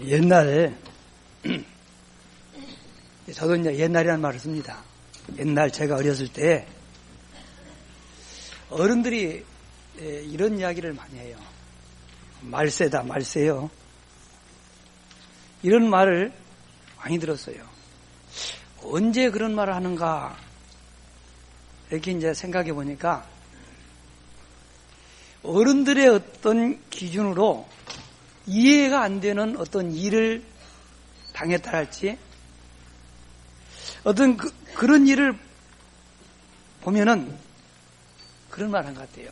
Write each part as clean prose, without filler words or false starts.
옛날, 저도 이제 옛날이라는 말을 씁니다. 옛날 제가 어렸을 때 어른들이 이런 이야기를 많이 해요. 말세다, 말세요. 이런 말을 많이 들었어요. 언제 그런 말을 하는가, 이렇게 이제 생각해 보니까 어른들의 어떤 기준으로 이해가 안 되는 어떤 일을 당했다 할지, 어떤 그런 일을 보면은 그런 말 한 것 같아요.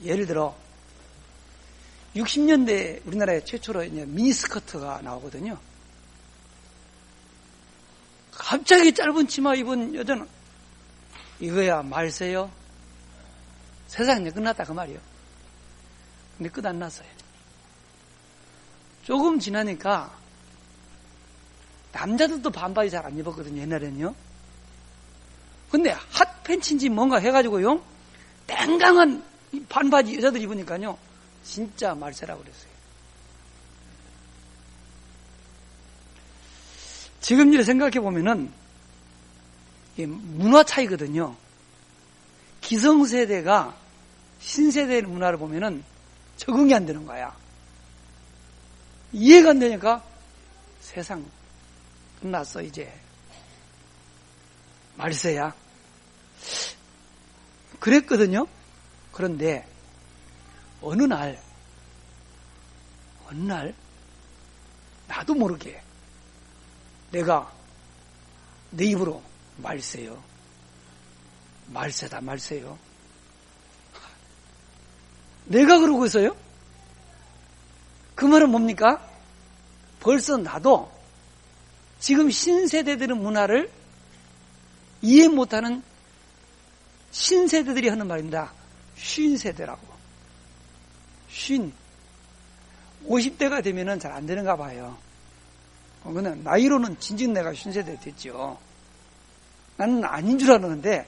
예를 들어 60년대 우리나라에 최초로 이제 미니스커트가 나오거든요. 갑자기 짧은 치마 입은 여자는 이거야 말세요. 세상 이제 끝났다 그 말이요. 근데 끝 안 났어요. 조금 지나니까 남자들도 반바지 잘 안 입었거든요, 옛날에는요. 근데 핫팬츠인지 뭔가 해가지고요, 땡강한 반바지 여자들 입으니까요, 진짜 말세라고 그랬어요. 지금 일을 생각해 보면은 이게 문화 차이거든요. 기성세대가 신세대의 문화를 보면은 적응이 안 되는 거야. 이해가 안 되니까 세상 끝났어 이제 말세야 그랬거든요. 그런데 어느 날 나도 모르게 내가 내 입으로 말세요, 말세다, 말세요, 내가 그러고 있어요. 그 말은 뭡니까? 벌써 나도 지금 신세대들의 문화를 이해 못하는 신세대들이 하는 말입니다. 쉰세대라고. 50대가 되면은 잘 안 되는가 봐요. 그냥 나이로는 진즉 내가 쉰세대 됐죠. 나는 아닌 줄 알았는데,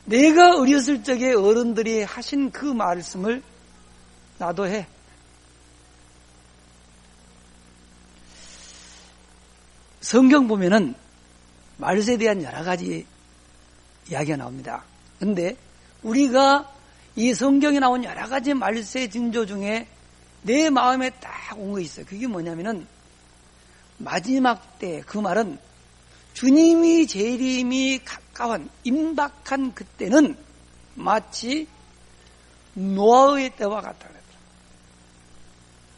내가 어렸을 적에 어른들이 하신 그 말씀을 나도 해. 성경 보면은 말세에 대한 여러 가지 이야기가 나옵니다. 그런데 우리가 이 성경에 나온 여러 가지 말세 징조 중에 내 마음에 딱 온 거 있어요. 그게 뭐냐면은 마지막 때, 그 말은 주님이 재림이 가까운 임박한 그때는 마치 노아의 때와 같다.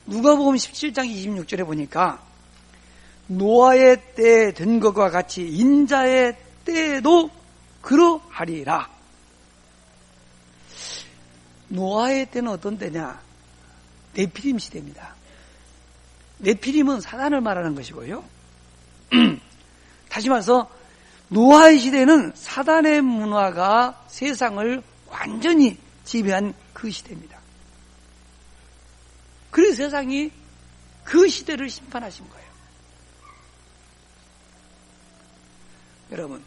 누가복음 17장 26절에 보니까 노아의 때 된 것과 같이 인자의 때에도 그러하리라. 노아의 때는 어떤 때냐? 네피림 시대입니다. 네피림은 사단을 말하는 것이고요. 다시 말해서 노아의 시대는 사단의 문화가 세상을 완전히 지배한 그 시대입니다. 그래서 세상이 그 시대를 심판하신 거예요. 여러분,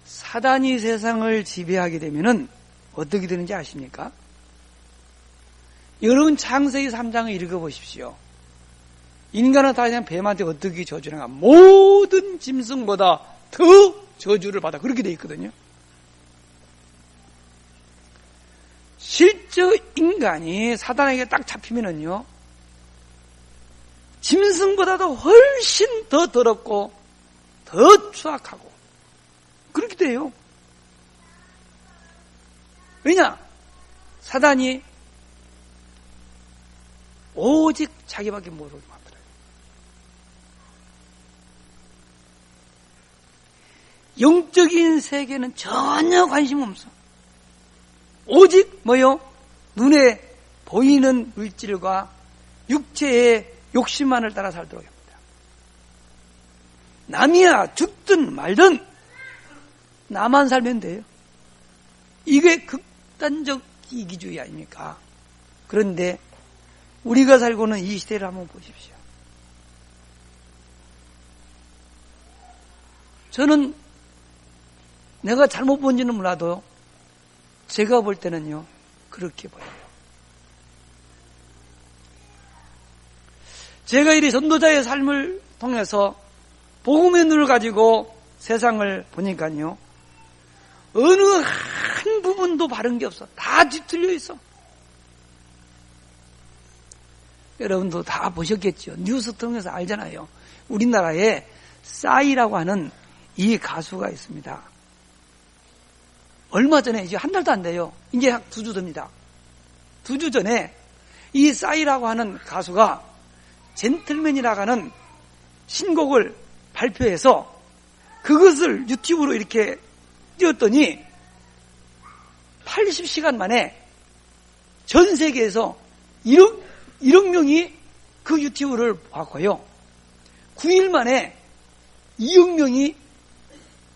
사단이 세상을 지배하게 되면은 어떻게 되는지 아십니까? 여러분 창세기 3장을 읽어보십시오. 인간은 다 그냥 뱀한테 어떻게 저주를 하는가? 모든 짐승보다 더 저주를 받아. 그렇게 돼 있거든요. 실제 인간이 사단에게 딱 잡히면은요, 짐승보다도 훨씬 더 더럽고 더 추악하고 그렇게 돼요. 왜냐? 사단이 오직 자기밖에 모르게 만들어요. 영적인 세계는 전혀 관심 없어. 오직 뭐요? 눈에 보이는 물질과 육체의 욕심만을 따라 살도록 합니다. 남이야 죽든 말든 나만 살면 돼요. 이게 극단적 이기주의 아닙니까? 그런데 우리가 살고는 이 시대를 한번 보십시오. 저는 내가 잘못 본지는 몰라도 제가 볼 때는요, 그렇게 보여요. 제가 이 전도자의 삶을 통해서 복음의 눈을 가지고 세상을 보니까요, 어느 한 부분도 바른 게 없어. 다 뒤틀려 있어. 여러분도 다 보셨겠죠. 뉴스 통해서 알잖아요. 우리나라에 싸이라고 하는 이 가수가 있습니다. 얼마 전에, 이제 한 달도 안 돼요. 이제 약 2주 됩니다. 2주 전에 이 싸이라고 하는 가수가 젠틀맨이라고 하는 신곡을 발표해서 그것을 유튜브로 이렇게 띄웠더니 80시간 만에 전 세계에서 1억 명이 그 유튜브를 봤고요. 9일 만에 2억 명이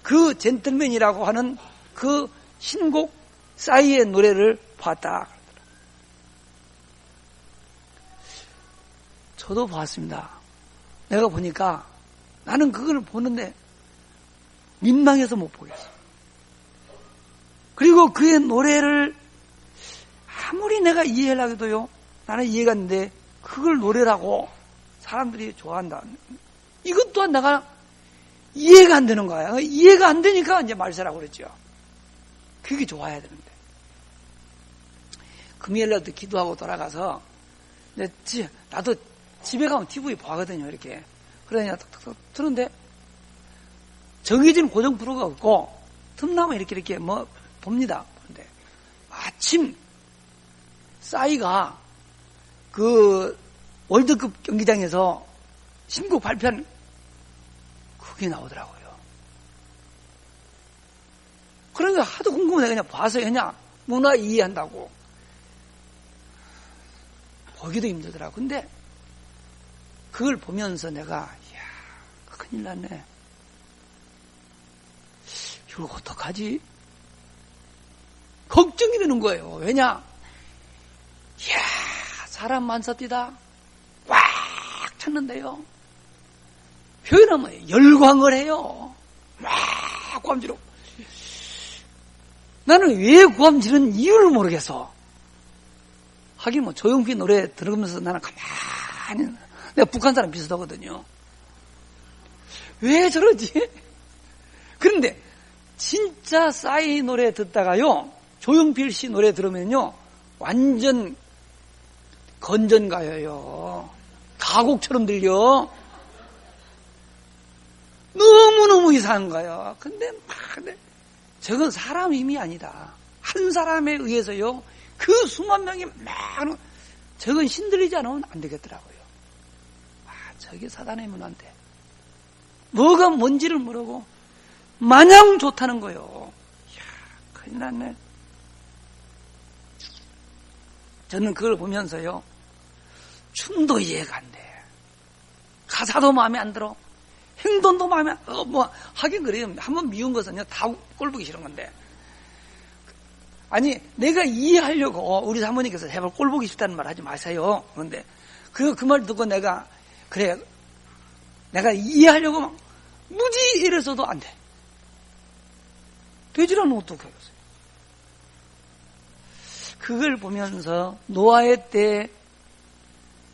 그 젠틀맨이라고 하는 그 신곡 싸이의 노래를 봤다. 저도 봤습니다. 내가 보니까 나는 그걸 보는데 민망해서 못 보겠어. 그리고 그의 노래를 아무리 내가 이해하려고 해도요, 나는 이해가 안 돼. 그걸 노래라고 사람들이 좋아한다. 이것 또한 내가 이해가 안 되는 거야. 이해가 안 되니까 이제 말세라고 그랬죠. 그게 좋아야 되는데. 금요일날도 기도하고 돌아가서, 나도 집에 가면 TV 보거든요, 이렇게. 그러냐, 탁탁탁 트는데, 정해진 고정 프로가 없고, 틈나면 이렇게 봅니다. 그런데, 마침, 싸이가 그 월드컵 경기장에서 신곡 발표한 그게 나오더라고요. 그러니까 하도 궁금해. 그냥 봐서 그냥 문화 이해한다고. 보기도 힘들더라고. 근데 그걸 보면서 내가, 이야, 큰일 났네. 이거 어떡하지? 걱정이 되는 거예요. 왜냐? 이야, 사람 만사뛰다 꽉 찼는데요. 표현하면 열광을 해요. 막 고함지르고. 나는 왜 고함지르는 이유를 모르겠어. 하긴 조용필 노래 들으면서 나는 가만히, 내가 북한 사람 비슷하거든요. 왜 저러지? 그런데 진짜 싸이 노래 듣다가요, 조용필 씨 노래 들으면요, 완전 건전가요요. 가곡처럼 들려. 너무너무 이상한 거예요. 근데 저건 사람 힘이 아니다. 한 사람에 의해서요, 그 수만 명이 막, 저건 신들리지 않으면 안 되겠더라고요. 저게 사단의 문화인데. 뭐가 뭔지를 모르고, 마냥 좋다는 거예요. 이야, 큰일 났네. 저는 그걸 보면서요, 춤도 이해가 안 돼. 가사도 마음에 안 들어. 행동도 마음에 안 들어. 하긴 그래요. 한번 미운 것은요, 다 꼴보기 싫은 건데. 아니, 내가 이해하려고, 우리 사모님께서 제발 꼴보기 싫다는 말 하지 마세요. 그런데, 그 말 듣고 내가, 그래, 내가 이해하려고 막, 무지 이래서도 안 돼. 되질 않으면 어떡하겠어요. 그걸 보면서 노아의 때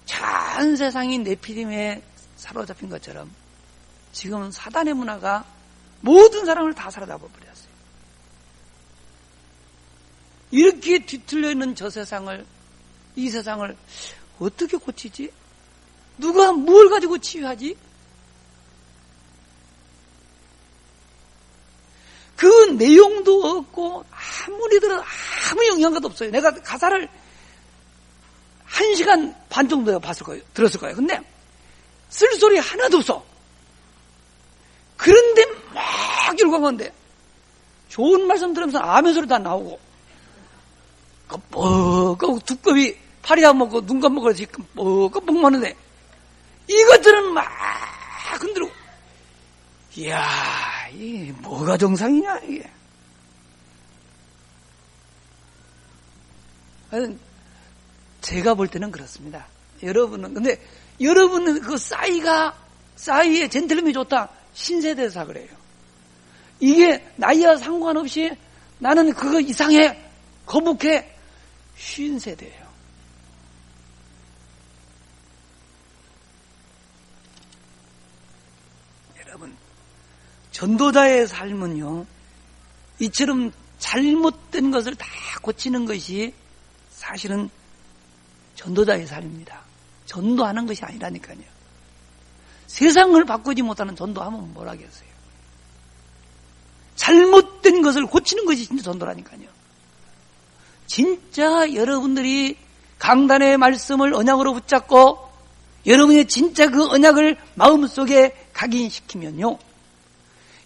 전 세상이 네피림에 사로잡힌 것처럼 지금은 사단의 문화가 모든 사람을 다 사로잡아 버렸어요. 이렇게 뒤틀려 있는 저 세상을, 이 세상을 어떻게 고치지? 누가 뭘 가지고 치유하지? 그 내용도 없고 아무리 들어도 아무 영향도 없어요. 내가 가사를 1시간 반 정도 들었을 거예요. 근데 쓸소리 하나도 없어. 그런데 막 열광하는데 좋은 말씀 들으면서 아멘 소리도 안 나오고, 뻐 두꺼비 파리 안 먹고 눈 감먹고 지금 뻐 먹는데 이것들은 막 흔들고, 이야, 이게 뭐가 정상이냐 이게. 제가 볼 때는 그렇습니다. 근데 여러분은 그 싸이의 젠틀맨이 좋다, 신세대에서 그래요. 이게 나이와 상관없이 나는 그거 이상해, 거북해, 신세대예요. 전도자의 삶은요, 이처럼 잘못된 것을 다 고치는 것이 사실은 전도자의 삶입니다. 전도하는 것이 아니라니까요. 세상을 바꾸지 못하는 전도하면 뭘 하겠어요. 잘못된 것을 고치는 것이 진짜 전도라니까요. 진짜 여러분들이 강단의 말씀을 언약으로 붙잡고 여러분이 진짜 그 언약을 마음속에 각인시키면요,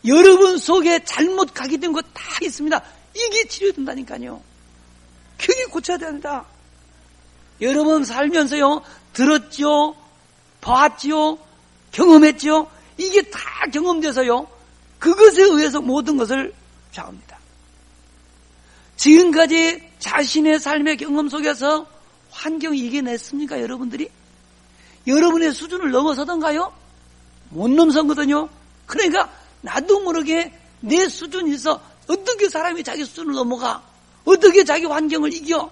여러분 속에 잘못 각인된 것 다 있습니다. 이게 치료된다니까요. 그게 고쳐야 된다. 여러분 살면서요, 들었죠, 봤죠, 경험했죠. 이게 다 경험돼서요, 그것에 의해서 모든 것을 좌우합니다. 지금까지 자신의 삶의 경험 속에서 환경을 이겨냈습니까, 여러분들이? 여러분의 수준을 넘어서던가요? 못 넘어서거든요. 그러니까 나도 모르게 내 수준에서 어떻게 사람이 자기 수준을 넘어가? 어떻게 자기 환경을 이겨?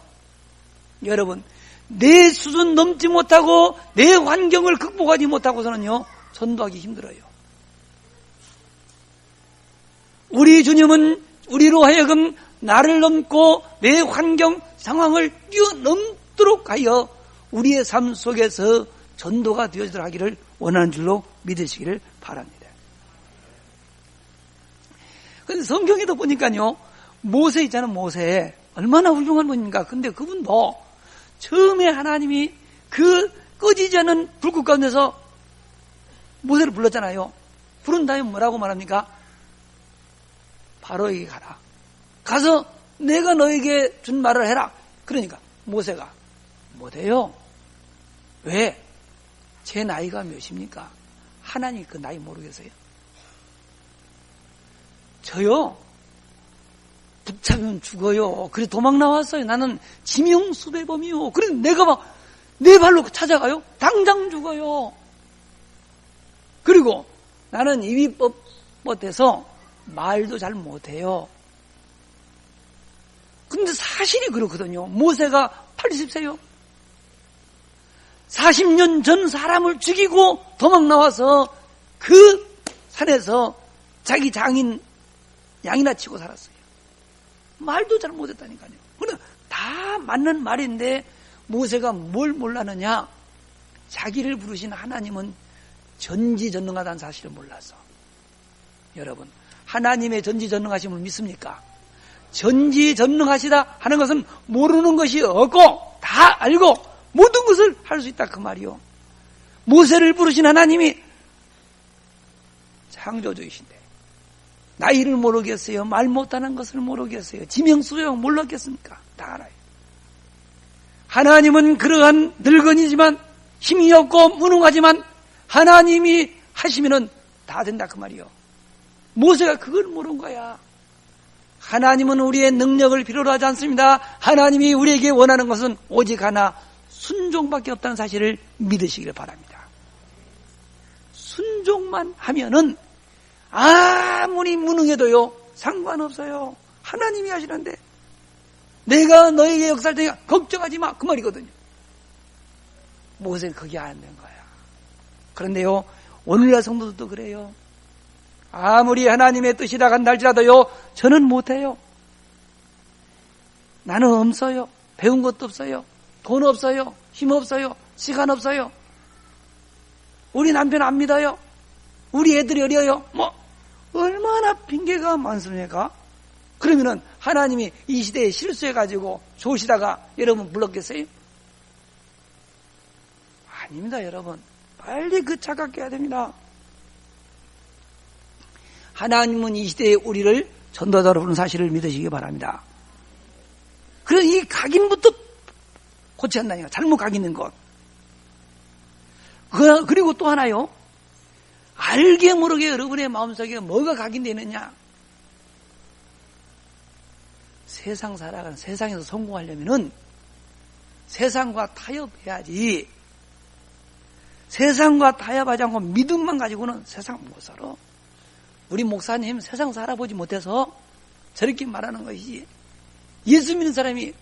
여러분, 내 수준 넘지 못하고 내 환경을 극복하지 못하고서는요, 전도하기 힘들어요. 우리 주님은 우리로 하여금 나를 넘고 내 환경 상황을 뛰어넘도록 하여 우리의 삶 속에서 전도가 되어지도록 하기를 원하는 줄로 믿으시기를 바랍니다. 근데 성경에도 보니까요, 모세 있잖아요. 모세 얼마나 훌륭한 분인가. 근데 그분도 처음에 하나님이 그 꺼지지 않는 불꽃 가운데서 모세를 불렀잖아요. 부른 다음에 뭐라고 말합니까? 바로에게 가라. 가서 내가 너에게 준 말을 해라. 그러니까 모세가 못해요. 왜? 제 나이가 몇입니까? 하나님 그 나이 모르겠어요. 저요, 붙잡으면 죽어요. 그래서 도망 나왔어요. 나는 지명수배범이요. 그래서 내가 막 내 발로 찾아가요. 당장 죽어요. 그리고 나는 입이 뻣뻣해서 말도 잘 못해요. 근데 사실이 그렇거든요. 모세가 80세요. 40년 전 사람을 죽이고 도망 나와서 그 산에서 자기 장인 양이나 치고 살았어요. 말도 잘 못했다니까요. 그러나 다 맞는 말인데 모세가 뭘 몰랐느냐? 자기를 부르신 하나님은 전지전능하다는 사실을 몰라서. 여러분, 하나님의 전지전능하심을 믿습니까? 전지전능하시다 하는 것은 모르는 것이 없고 다 알고 모든 것을 할 수 있다 그 말이요. 모세를 부르신 하나님이 창조주이신데 나이를 모르겠어요. 말 못하는 것을 모르겠어요. 지명수용 몰랐겠습니까? 다 알아요. 하나님은 그러한 늙은이지만 힘이 없고 무능하지만 하나님이 하시면은 다 된다 그 말이요. 모세가 그걸 모른 거야. 하나님은 우리의 능력을 필요로 하지 않습니다. 하나님이 우리에게 원하는 것은 오직 하나, 순종밖에 없다는 사실을 믿으시기를 바랍니다. 순종만 하면은 아무리 무능해도요 상관없어요. 하나님이 하시는데 내가 너에게 역사할 테니까 걱정하지 마 그 말이거든요. 모세는 그게 안 된 거야. 그런데요 오늘날 성도들도 그래요. 아무리 하나님의 뜻이라 한다 할지라도요 저는 못해요. 나는 없어요. 배운 것도 없어요. 돈 없어요. 힘 없어요. 시간 없어요. 우리 남편 안 믿어요. 우리 애들이 어려요. 뭐 얼마나 핑계가 많습니까? 그러면은 하나님이 이 시대에 실수해가지고 조시다가 여러분 불렀겠어요? 아닙니다, 여러분. 빨리 그 착각해야 됩니다. 하나님은 이 시대에 우리를 전도자로 부르는 사실을 믿으시기 바랍니다. 그래서 이 각인부터 고쳐야 한다니까. 잘못 각인된 것. 그리고 또 하나요. 알게 모르게 여러분의 마음속에 뭐가 각인되어 있느냐. 세상 살아가는 세상에서 성공하려면은 세상과 타협해야지. 세상과 타협하지 않고 믿음만 가지고는 세상 못 살아. 우리 목사님 세상 살아보지 못해서 저렇게 말하는 것이지. 예수 믿는 사람이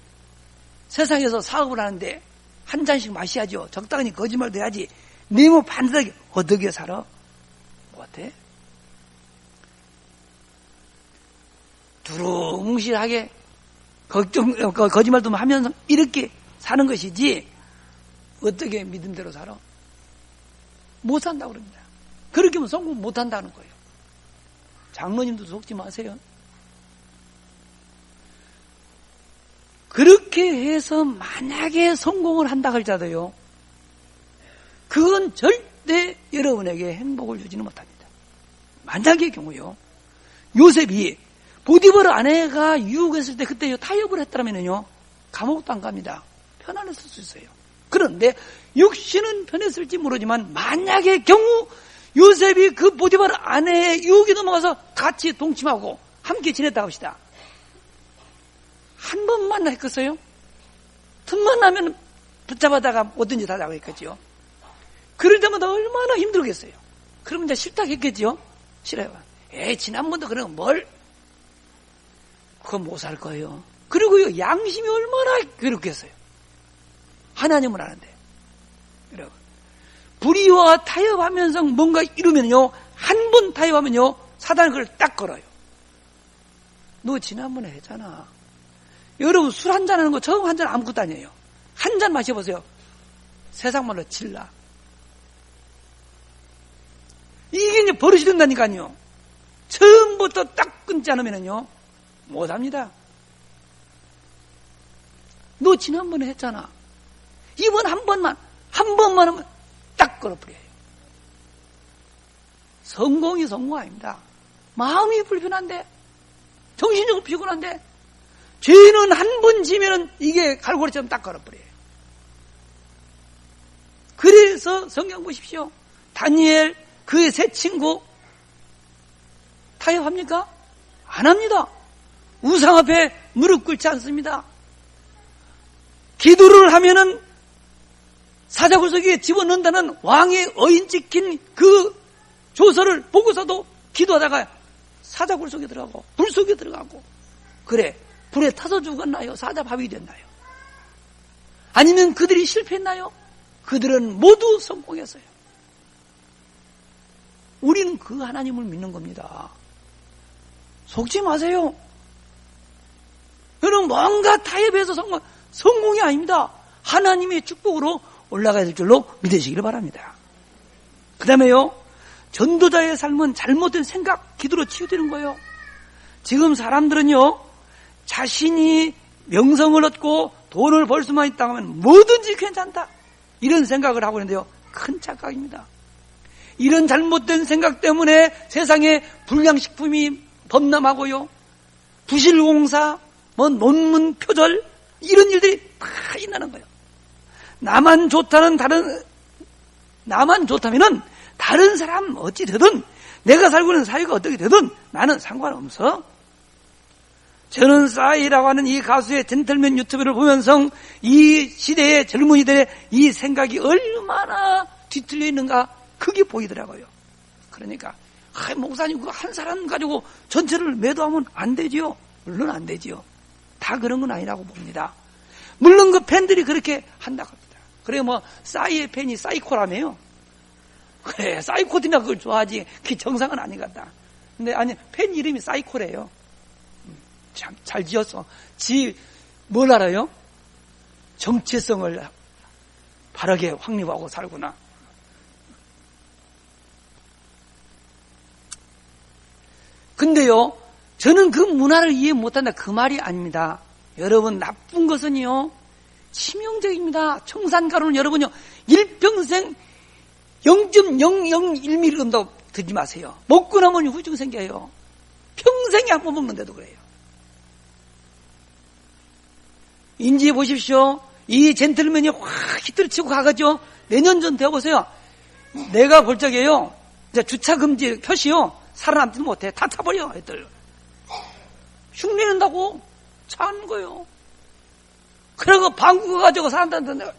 세상에서 사업을 하는데 한 잔씩 마셔야죠. 적당히 거짓말도 해야지. 내 몸 반듯하게 어떻게 살아? 못해? 두루뭉실하게 거짓말도 하면서 이렇게 사는 것이지 어떻게 믿음대로 살아? 못 산다고 그럽니다. 그렇게 하면 성공 못 한다는 거예요. 장로님도 속지 마세요. 그렇게 해서 만약에 성공을 한다 할지라도요, 그건 절대 여러분에게 행복을 주지는 못합니다. 만약의 경우요, 요셉이 보디바르 아내가 유혹했을 때 그때 타협을 했더라면요, 감옥도 안 갑니다. 편안했을 수 있어요. 그런데 육신은 편했을지 모르지만 만약의 경우 요셉이 그 보디바르 아내의 유혹에 넘어가서 같이 동침하고 함께 지냈다 합시다. 한 번만 했겠어요? 틈만 나면 붙잡아다가 뭐든지 다 하고 했겠죠. 그럴 때마다 얼마나 힘들겠어요. 그러면 이제 싫다 했겠죠. 싫어요. 지난번도 그러면 뭘? 그거 못 살 거예요. 그리고요, 양심이 얼마나 괴롭겠어요. 하나님은 아는데. 여러분, 불의와 타협하면서 뭔가 이루면요, 한 번 타협하면요, 사단은 그걸 딱 걸어요. 너 지난번에 했잖아. 여러분, 술 한잔 하는 거 처음 한 잔 아무것도 아니에요. 한 잔 마셔보세요. 세상 말로 질라. 이게 이제 버릇이 된다니까요. 처음부터 딱 끊지 않으면요, 못합니다. 너 지난번에 했잖아. 이번 한 번만 하면 딱 걸어버려요. 성공이 성공 아닙니다. 마음이 불편한데, 정신적으로 피곤한데, 죄는 한 번 지면은 이게 갈고리처럼 딱 걸어버려요. 그래서 성경 보십시오. 다니엘, 그의 세 친구, 타협합니까? 안 합니다. 우상 앞에 무릎 꿇지 않습니다. 기도를 하면은 사자굴 속에 집어넣는다는 왕의 어인 찍힌 그 조서를 보고서도 기도하다가 사자굴 속에 들어가고 불 속에 들어가고, 그래, 불에 타서 죽었나요? 사자밥이 됐나요? 아니면 그들이 실패했나요? 그들은 모두 성공했어요. 우리는 그 하나님을 믿는 겁니다. 속지 마세요. 여러분, 뭔가 타협해서 성공이 아닙니다. 하나님의 축복으로 올라가야 될 줄로 믿으시기를 바랍니다. 그 다음에요, 전도자의 삶은 잘못된 생각, 기도로 치유되는 거예요. 지금 사람들은요, 자신이 명성을 얻고 돈을 벌 수만 있다 하면 뭐든지 괜찮다, 이런 생각을 하고 있는데요, 큰 착각입니다. 이런 잘못된 생각 때문에 세상에 불량식품이 범람하고요, 부실공사, 논문 표절, 이런 일들이 많이 나는 거예요. 나만 좋다면은 다른 사람 어찌 되든, 내가 살고 있는 사회가 어떻게 되든 나는 상관없어. 저는 싸이라고 하는 이 가수의 젠틀맨 유튜브를 보면서 이 시대의 젊은이들의 이 생각이 얼마나 뒤틀려 있는가, 그게 보이더라고요. 그러니까 목사님, 그 한 사람 가지고 전체를 매도하면 안 되지요. 물론 안 되지요. 다 그런 건 아니라고 봅니다. 물론 그 팬들이 그렇게 한다고 합니다. 그래, 싸이의 팬이 사이코라며요. 그래, 사이코들이나 그걸 좋아하지, 그게 정상은 아닌 것 같다. 근데 아니, 팬 이름이 사이코래요. 참 잘 지었어. 뭘 알아요? 정체성을 바르게 확립하고 살구나. 근데요, 저는 그 문화를 이해 못한다, 그 말이 아닙니다. 여러분, 나쁜 것은요, 치명적입니다. 청산가루는 여러분요, 일평생 0.001mm 정도 드지 마세요. 먹고 나면 후증 생겨요. 평생에 한 번 먹는데도 그래요. 인지해 보십시오. 이 젠틀맨이 확 히트를 치고 가가죠. 내년 전 되어보세요. 내가 볼 적에요, 이제 주차 금지 표시요, 살아남지도 못해. 다 타버려, 애들. 흉내낸다고 차는 거예요. 그러고 방구 가지고 사람들한테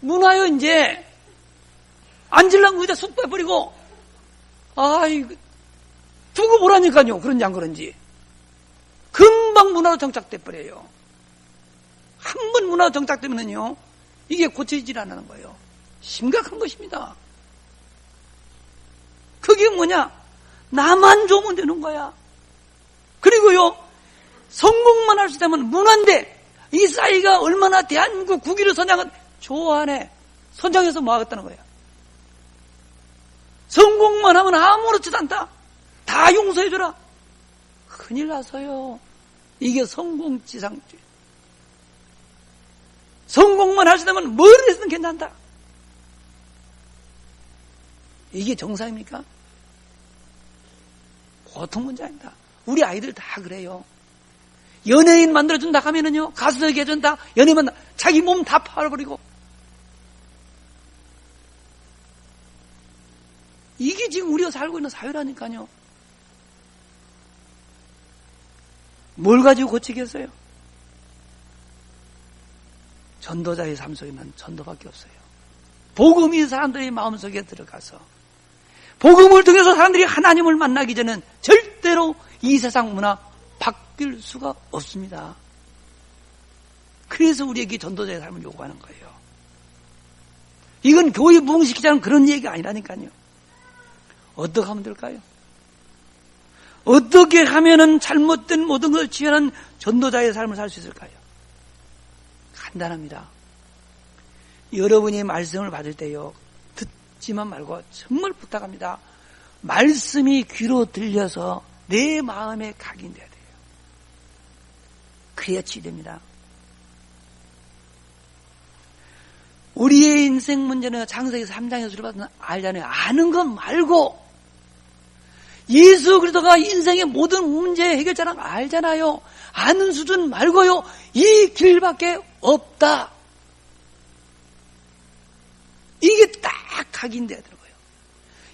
문화요, 이제. 앉으려면 의자 쑥 빼버리고, 두고 보라니까요. 그런지 안 그런지. 금방 문화로 정착돼버려요. 한 번 문화로 정착되면요, 이게 고쳐지질 않는 거예요. 심각한 것입니다. 그게 뭐냐? 나만 좋으면 되는 거야. 그리고요, 성공만 할 수 있다면 무난데 이사야가 얼마나 대한민국 국위를 선양한 좋아하네. 선장해서 뭐 하겠다는 거야. 성공만 하면 아무렇지도 않다. 다 용서해줘라. 큰일 나서요. 이게 성공지상주의. 성공만 할 수 있다면 뭘 해서든 괜찮다. 이게 정상입니까? 보통 문제 아니다. 우리 아이들 다 그래요. 연예인 만들어준다 하면은요, 가수 되게 해준다, 연예인 자기 몸 다 팔아버리고. 이게 지금 우리가 살고 있는 사회라니까요. 뭘 가지고 고치겠어요? 전도자의 삶 속에는 전도밖에 없어요. 복음이 사람들의 마음속에 들어가서 복음을 통해서 사람들이 하나님을 만나기 전에는 절대로 이 세상 문화 바뀔 수가 없습니다. 그래서 우리에게 전도자의 삶을 요구하는 거예요. 이건 교회 부흥시키자는 그런 얘기가 아니라니까요. 어떻게 하면 될까요? 어떻게 하면은 잘못된 모든 걸 지연한 전도자의 삶을 살 수 있을까요? 간단합니다. 여러분이 말씀을 받을 때요, 듣지만 말고 정말 부탁합니다. 말씀이 귀로 들려서 내 마음에 각인돼야 돼요. 그래야 치유됩니다. 우리의 인생 문제는 창세기 3장에서 우리 받은 알잖아요. 아는 것 말고 예수 그리스도가 인생의 모든 문제 해결자랑 알잖아요. 아는 수준 말고요. 이 길밖에 없다. 이게 딱 각인돼야 되는 거예요.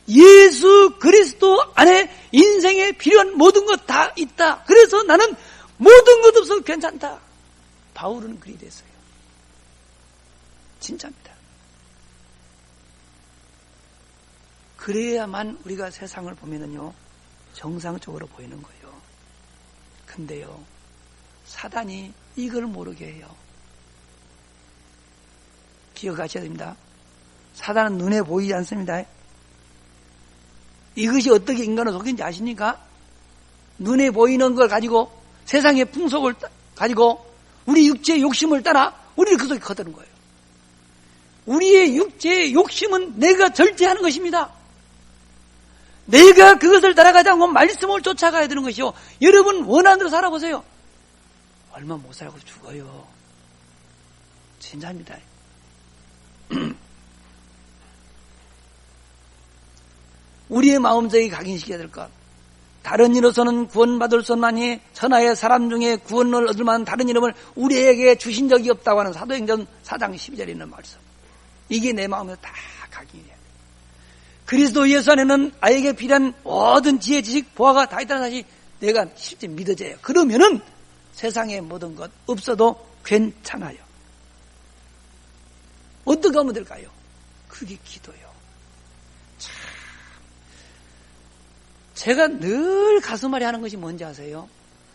예수 그리스도 안에 인생에 필요한 모든 것 다 있다. 그래서 나는 모든 것 없어도 괜찮다. 바울은 그리 됐어요. 진짜입니다. 그래야만 우리가 세상을 보면은요, 정상적으로 보이는 거예요. 근데요, 사단이 이걸 모르게 해요. 기억하셔야 됩니다. 사단은 눈에 보이지 않습니다. 이것이 어떻게 인간을 속이는지 아십니까? 눈에 보이는 걸 가지고 세상의 풍속을 가지고 우리 육체의 욕심을 따라 우리를 그 속에 거두는 거예요. 우리의 육체의 욕심은 내가 절제하는 것입니다. 내가 그것을 따라가지 않고 말씀을 쫓아가야 되는 것이요. 여러분 원하는 대로 살아보세요. 얼마 못 살고 죽어요. 진짜입니다. 우리의 마음속에 각인시켜야 될 것. 다른 이로서는 구원받을 수 없나니 천하의 사람 중에 구원을 얻을 만한 다른 이름을 우리에게 주신 적이 없다고 하는 사도행전 4장 12절에 있는 말씀. 이게 내 마음에 다 각인해야 돼. 그리스도 예수 안에는 아이에게 필요한 모든 지혜, 지식, 보화가 다 있다는 사실이 내가 실제 믿어져요. 그러면은 세상의 모든 것 없어도 괜찮아요. 어떻게 하면 될까요? 그게 기도요. 참, 제가 늘 가슴앓이 하는 것이 뭔지 아세요?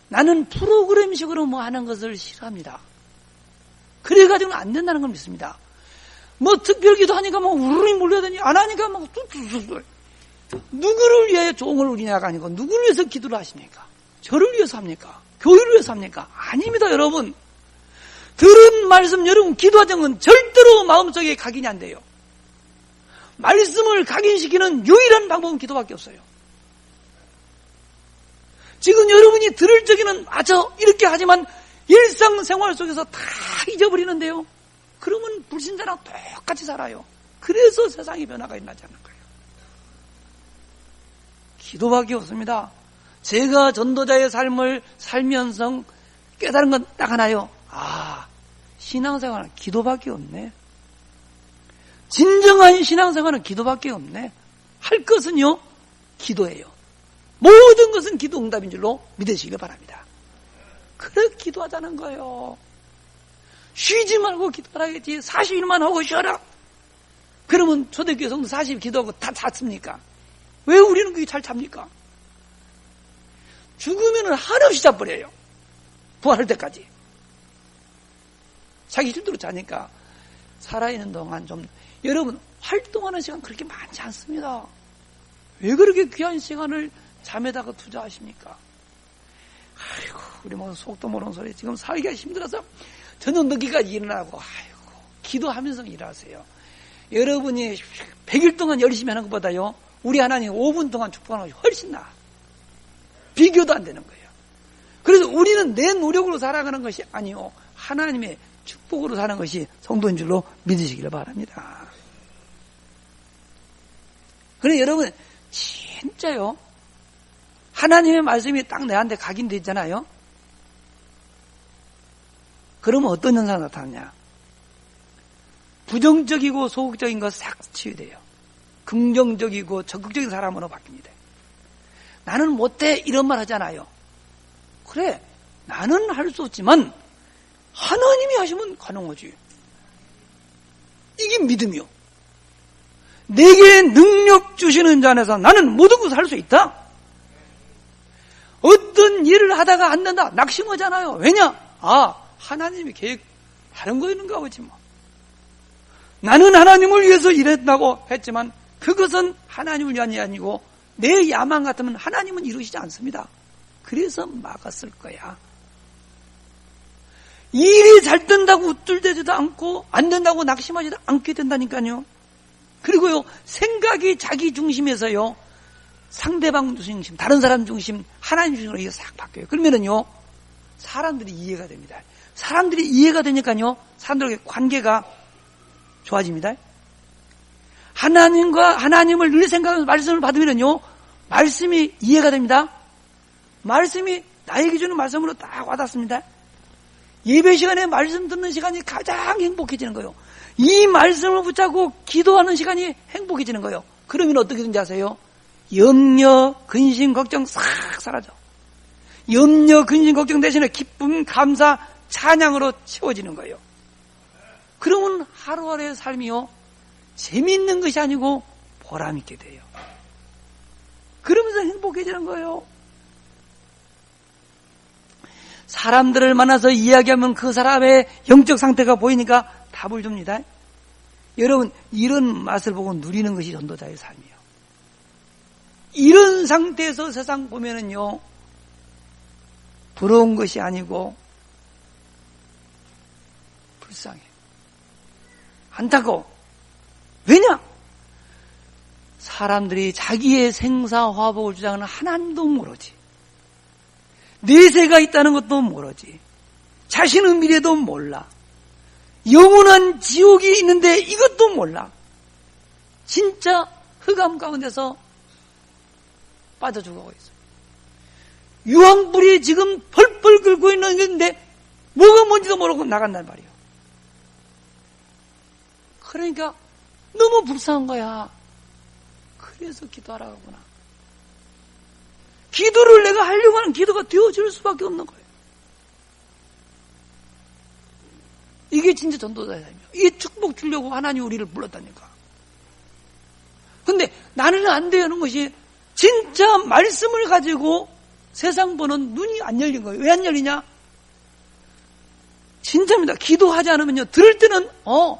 나는 프로그램식으로 뭐 하는 것을 싫어합니다. 그래가지고는 안 된다는 걸 믿습니다. 뭐 특별기도 하니까 뭐 우르르 몰려다니, 안 하니까 막 뚝뚝뚝. 누구를 위해 종을 울리냐가 아니고 누구를 위해서 기도를 하십니까? 저를 위해서 합니까? 교회를 위해서 합니까? 아닙니다, 여러분. 들은 말씀 여러분 기도하자는 건 절대로 마음속에 각인이 안 돼요. 말씀을 각인시키는 유일한 방법은 기도밖에 없어요. 지금 여러분이 들을 적에는 맞아 이렇게 하지만 일상생활 속에서 다 잊어버리는데요. 그러면 불신자랑 똑같이 살아요. 그래서 세상에 변화가 일어나지 않는 거예요. 기도밖에 없습니다. 제가 전도자의 삶을 살면서 깨달은 건 딱 하나요. 아, 신앙생활은 기도밖에 없네. 진정한 신앙생활은 기도밖에 없네. 할 것은요, 기도예요. 모든 것은 기도 응답인 줄로 믿으시기 바랍니다. 그래 기도하자는 거예요. 쉬지 말고 기도하라겠지. 40일만 하고 쉬어라. 그러면 초대교회 성도 40일 기도하고 다 잤습니까? 왜 우리는 그게 잘 잡니까? 죽으면 한없이 자버려요. 부활할 때까지. 자기 힘대로 자니까 살아있는 동안 좀 여러분 활동하는 시간 그렇게 많지 않습니다. 왜 그렇게 귀한 시간을 잠에다가 투자하십니까? 아이고 우리 뭐 속도 모르는 소리 지금 살기가 힘들어서 저녁 늦게까지 일어나고 아이고 기도하면서 일하세요. 여러분이 100일 동안 열심히 하는 것보다요 우리 하나님 5분 동안 축복하는 것이 훨씬 나아. 비교도 안 되는 거예요. 그래서 우리는 내 노력으로 살아가는 것이 아니요 하나님의 축복으로 사는 것이 성도인 줄로 믿으시기를 바랍니다. 그래 여러분 진짜요 하나님의 말씀이 딱 내한테 각인되어 있잖아요. 그러면 어떤 현상이 나타나냐? 부정적이고 소극적인 것 싹 치유돼요. 긍정적이고 적극적인 사람으로 바뀝니다. 나는 못해 이런 말 하잖아요. 그래 나는 할 수 없지만 하나님이 하시면 가능하지. 이게 믿음이요. 내게 능력 주시는 자 안에서 나는 모든 것을 할 수 있다. 어떤 일을 하다가 안 된다 낙심하잖아요. 왜냐? 하나님이 계획 다른 거 있는가 보지 뭐. 나는 하나님을 위해서 일했다고 했지만 그것은 하나님을 위한 일이 아니고 내 야망 같으면 하나님은 이루시지 않습니다. 그래서 막았을 거야. 일이 잘 된다고 우쭐대지도 않고 안 된다고 낙심하지도 않게 된다니까요. 그리고요 생각이 자기 중심에서요 상대방 중심, 다른 사람 중심, 하나님 중심으로 이게 싹 바뀌어요. 그러면은요 사람들이 이해가 됩니다. 사람들이 이해가 되니까요 사람들에게 관계가 좋아집니다. 하나님과 하나님을 늘 생각하면서 말씀을 받으면요 말씀이 이해가 됩니다. 말씀이 나에게 주는 말씀으로 딱 와닿습니다. 예배 시간에 말씀 듣는 시간이 가장 행복해지는 거예요. 이 말씀을 붙잡고 기도하는 시간이 행복해지는 거예요. 그러면 어떻게 되는지 아세요? 염려, 근심, 걱정 싹 사라져. 염려, 근심, 걱정 대신에 기쁨, 감사, 찬양으로 채워지는 거예요. 그러면 하루하루의 삶이요 재미있는 것이 아니고 보람있게 돼요. 그러면서 행복해지는 거예요. 사람들을 만나서 이야기하면 그 사람의 영적 상태가 보이니까 답을 줍니다. 여러분 이런 맛을 보고 누리는 것이 전도자의 삶이에요. 이런 상태에서 세상 보면은요 부러운 것이 아니고 불쌍해, 안타까워. 왜냐? 사람들이 자기의 생사화복을 주장하는 하나님도 모르지, 내세가 있다는 것도 모르지, 자신의 미래도 몰라, 영원한 지옥이 있는데 이것도 몰라. 진짜 흑암 가운데서 빠져 죽어가고 있어. 유황불이 지금 펄펄 끓고 있는 건데 뭐가 뭔지도 모르고 나간단 말이에요. 그러니까 너무 불쌍한 거야. 그래서 기도하라고 하구나. 기도를 내가 하려고 하는 기도가 되어질 수밖에 없는 거예요. 이게 진짜 전도자의 삶이에요. 이게 축복 주려고 하나님 우리를 불렀다니까. 근데 나는 안 되는 것이 진짜 말씀을 가지고 세상 보는 눈이 안 열린 거예요. 왜 안 열리냐? 진짜입니다. 기도하지 않으면요 들을 때는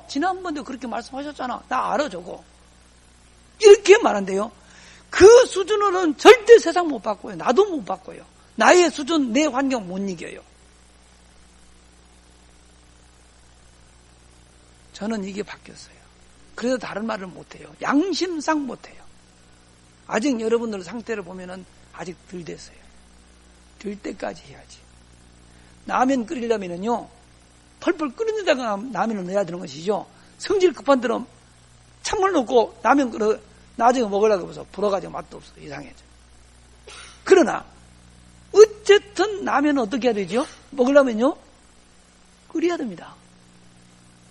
지난번에 그렇게 말씀하셨잖아, 나 알아 저거, 이렇게 말한대요. 그 수준으로는 절대 세상 못 바꿔요. 나도 못 바꿔요. 나의 수준, 내 환경 못 이겨요. 저는 이게 바뀌었어요. 그래서 다른 말을 못해요. 양심상 못해요. 아직 여러분들 상태를 보면은 아직 덜 됐어요. 될 때까지 해야지. 라면 끓이려면은요 펄펄 끓는 데다가 라면을 넣어야 되는 것이죠. 성질 급한 대로 찬물 넣고 라면 끓여 나중에 먹으려고 해서 불어가지고 맛도 없어, 이상해져. 그러나 어쨌든 라면은 어떻게 해야 되죠? 먹으려면요 끓여야 됩니다.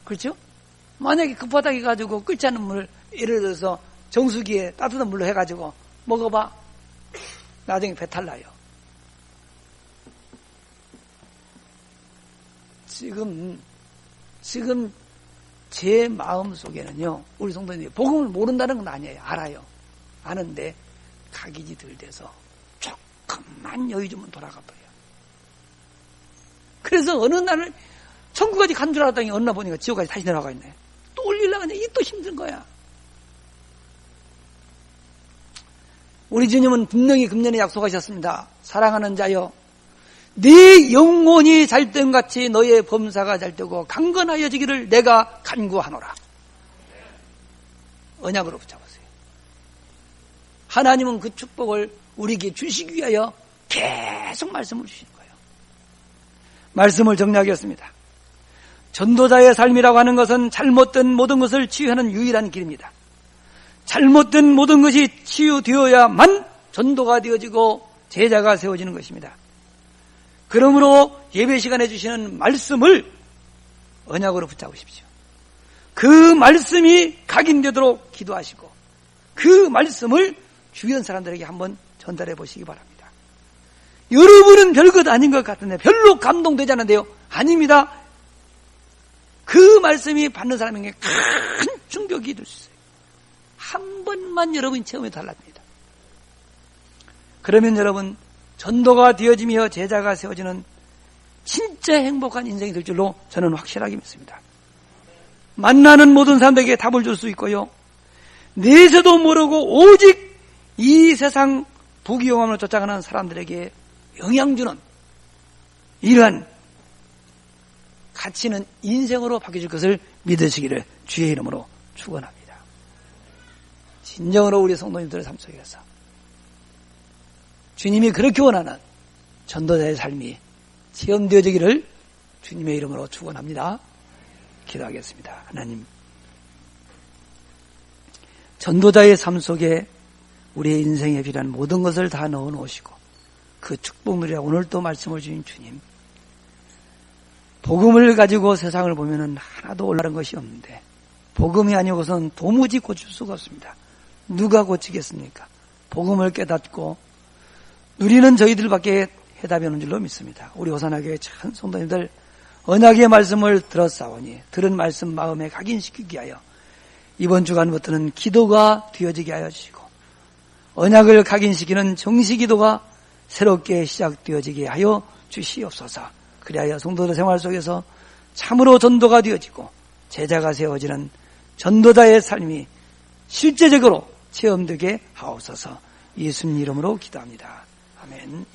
그렇죠? 만약에 급하다고 해가지고 끓지 않은 물, 예를 들어서 정수기에 따뜻한 물로 해가지고 먹어봐, 나중에 배탈 나요. 지금 제 마음 속에는요 우리 성도님이 복음을 모른다는 건 아니에요. 알아요. 아는데 각인이 덜 돼서 조금만 여유 주면 돌아가 버려요. 그래서 어느 날을 천국까지 간 줄 알았더니 어느 날 보니까 지옥까지 다시 내려가 있네. 또 올리려고 하는데 이게 또 힘든 거야. 우리 주님은 분명히 금년에 약속하셨습니다. 사랑하는 자여, 네 영혼이 잘됨 같이 너의 범사가 잘되고 강건하여지기를 내가 간구하노라. 언약으로 붙잡으세요. 하나님은 그 축복을 우리에게 주시기 위하여 계속 말씀을 주시는 거예요. 말씀을 정리하겠습니다. 전도자의 삶이라고 하는 것은 잘못된 모든 것을 치유하는 유일한 길입니다. 잘못된 모든 것이 치유되어야만 전도가 되어지고 제자가 세워지는 것입니다. 그러므로 예배 시간에 주시는 말씀을 언약으로 붙잡으십시오. 그 말씀이 각인되도록 기도하시고 그 말씀을 주변 사람들에게 한번 전달해 보시기 바랍니다. 여러분은 별것 아닌 것 같은데 별로 감동되지 않는데요? 아닙니다. 그 말씀이 받는 사람에게 큰 충격이 될 수 있어요. 한 번만 여러분이 체험해 달랍니다. 그러면 여러분 전도가 되어지며 제자가 세워지는 진짜 행복한 인생이 될 줄로 저는 확실하게 믿습니다. 만나는 모든 사람들에게 답을 줄 수 있고요. 내세도 모르고 오직 이 세상 부귀영화를 쫓아가는 사람들에게 영향 주는 이러한 가치는 인생으로 바뀌어질 것을 믿으시기를 주의 이름으로 축원합니다. 진정으로 우리 성도님들의 삶 속에서 주님이 그렇게 원하는 전도자의 삶이 체험되어지기를 주님의 이름으로 축원합니다. 기도하겠습니다. 하나님, 전도자의 삶 속에 우리의 인생에 필요한 모든 것을 다 넣어 놓으시고 그 축복 누리라 오늘 또 말씀을 주신 주님, 복음을 가지고 세상을 보면은 하나도 올라간 것이 없는데 복음이 아니고서는 도무지 고칠 수가 없습니다. 누가 고치겠습니까? 복음을 깨닫고 누리는 저희들밖에 해답이 없는 줄로 믿습니다. 우리 호산하교회 참 성도님들 언약의 말씀을 들었사오니 들은 말씀 마음에 각인시키기 위하여 이번 주간부터는 기도가 되어지게 하여 주시고 언약을 각인시키는 정시기도가 새롭게 시작되어지게 하여 주시옵소서. 그리하여 성도들 생활 속에서 참으로 전도가 되어지고 제자가 세워지는 전도자의 삶이 실제적으로 체험되게 하옵소서. 예수님 이름으로 기도합니다. 아멘.